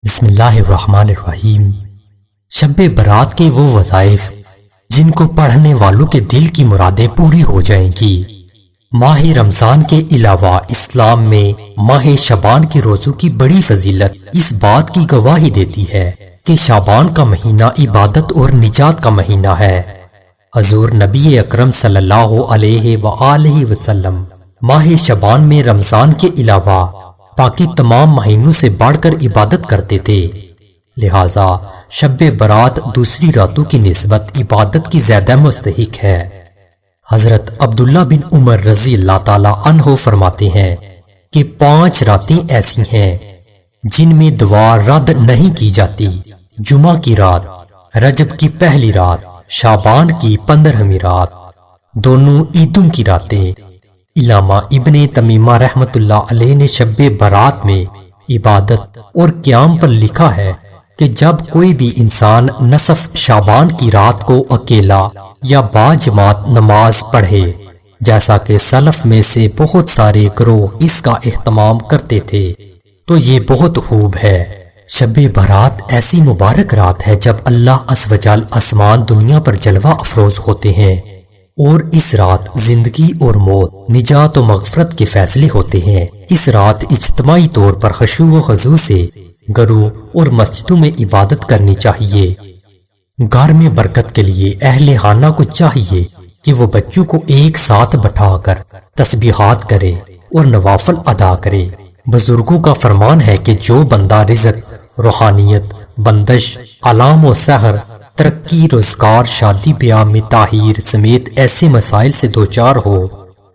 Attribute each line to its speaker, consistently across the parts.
Speaker 1: بسم اللہ الرحمن الرحیم۔ شب برات کے وہ وظائف جن کو پڑھنے والوں کے دل کی مرادیں پوری ہو جائیں گی۔ ماہ رمضان کے علاوہ اسلام میں ماہ شعبان کے روزوں کی بڑی فضیلت اس بات کی گواہی دیتی ہے کہ شعبان کا مہینہ عبادت اور نجات کا مہینہ ہے۔ حضور نبی اکرم صلی اللہ علیہ وآلہ وسلم ماہ شعبان میں رمضان کے علاوہ باقی تمام مہینوں سے بڑھ کر عبادت کرتے تھے، لہٰذا شب برات دوسری راتوں کی نسبت عبادت کی زیادہ مستحق ہے۔ حضرت عبداللہ بن عمر رضی اللہ تعالی عنہ فرماتے ہیں کہ 5 راتیں ایسی ہیں جن میں دعا رد نہیں کی جاتی: جمعہ کی رات، رجب کی پہلی رات، شعبان کی 15ویں رات، دونوں عیدوں کی راتیں۔ علامہ ابن تمیمہ رحمۃ اللہ علیہ نے شب برات میں عبادت اور قیام پر لکھا ہے کہ جب کوئی بھی انسان نصف شعبان کی رات کو اکیلا یا باجماعت نماز پڑھے، جیسا کہ سلف میں سے بہت سارے گروہ اس کا اہتمام کرتے تھے، تو یہ بہت خوب ہے۔ شب برات ایسی مبارک رات ہے جب اللہ عز و جل آسمان دنیا پر جلوہ افروز ہوتے ہیں، اور اس رات زندگی اور موت، نجات و مغفرت کے فیصلے ہوتے ہیں۔ اس رات اجتماعی طور پر خشوع و خضوع سے گھروں اور مسجدوں میں عبادت کرنی چاہیے۔ گھر میں برکت کے لیے اہل خانہ کو چاہیے کہ وہ بچوں کو ایک ساتھ بٹھا کر تسبیحات کرے اور نوافل ادا کرے۔ بزرگوں کا فرمان ہے کہ جو بندہ رزق، روحانیت، بندش، علام و سحر، ترقی، روزگار، شادی بیاہ میں تاخیر سمیت ایسے مسائل سے دوچار ہو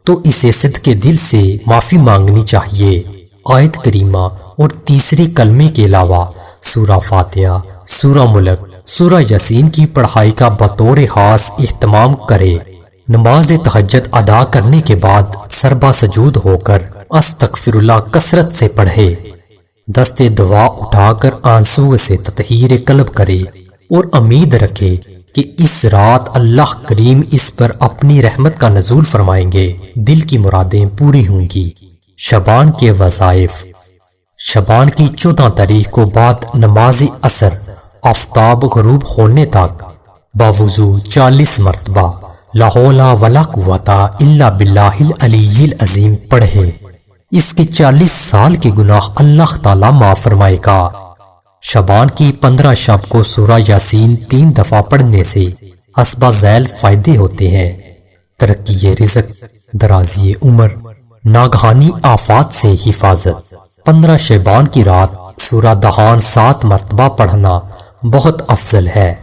Speaker 1: تو اسے صدقے دل سے معافی مانگنی چاہیے۔ آیت کریمہ اور تیسرے کلمے کے علاوہ سورہ فاتحہ، سورہ ملک، سورہ یاسین کی پڑھائی کا بطور خاص اہتمام کرے۔ نماز تہجد ادا کرنے کے بعد سربا سجود ہو کر استغفر اللہ کثرت سے پڑھے۔ دست دعا اٹھا کر آنسو سے تطہیر قلب کرے اور امید رکھے کہ اس رات اللہ کریم اس پر اپنی رحمت کا نزول فرمائیں گے، دل کی مرادیں پوری ہوں گی۔ شعبان کے وظائف: شعبان کی 14 تاریخ کو بعد نماز عصر آفتاب غروب ہونے تک باوضو 40 مرتبہ لا حول ولا قوت الا باللہ العلی العظیم پڑھے۔ اس کے 40 سال کے گناہ اللہ تعالی معاف فرمائے گا۔ شعبان کی 15 شب کو سورہ یاسین 3 دفعہ پڑھنے سے حسب ذیل فائدے ہوتے ہیں: ترقی رزق، درازی عمر، ناگہانی آفات سے حفاظت۔ 15 شعبان کی رات سورہ دہان 7 مرتبہ پڑھنا بہت افضل ہے۔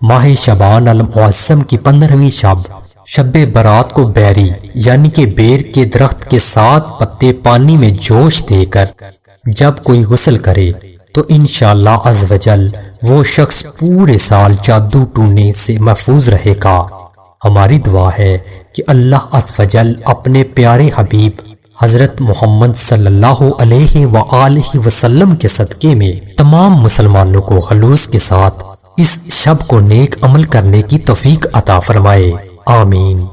Speaker 1: ماہ شعبان المعظم کی 15ویں شب شب برات کو بیری یعنی کہ بیر کے درخت کے 7 پتے پانی میں جوش دے کر جب کوئی غسل کرے تو انشاءاللہ عز و جل وہ شخص پورے سال جادو ٹونے سے محفوظ رہے گا۔ ہماری دعا ہے کہ اللہ عز و جل اپنے پیارے حبیب حضرت محمد صلی اللہ علیہ وآلہ وسلم کے صدقے میں تمام مسلمانوں کو خلوص کے ساتھ اس شب کو نیک عمل کرنے کی توفیق عطا فرمائے، آمین۔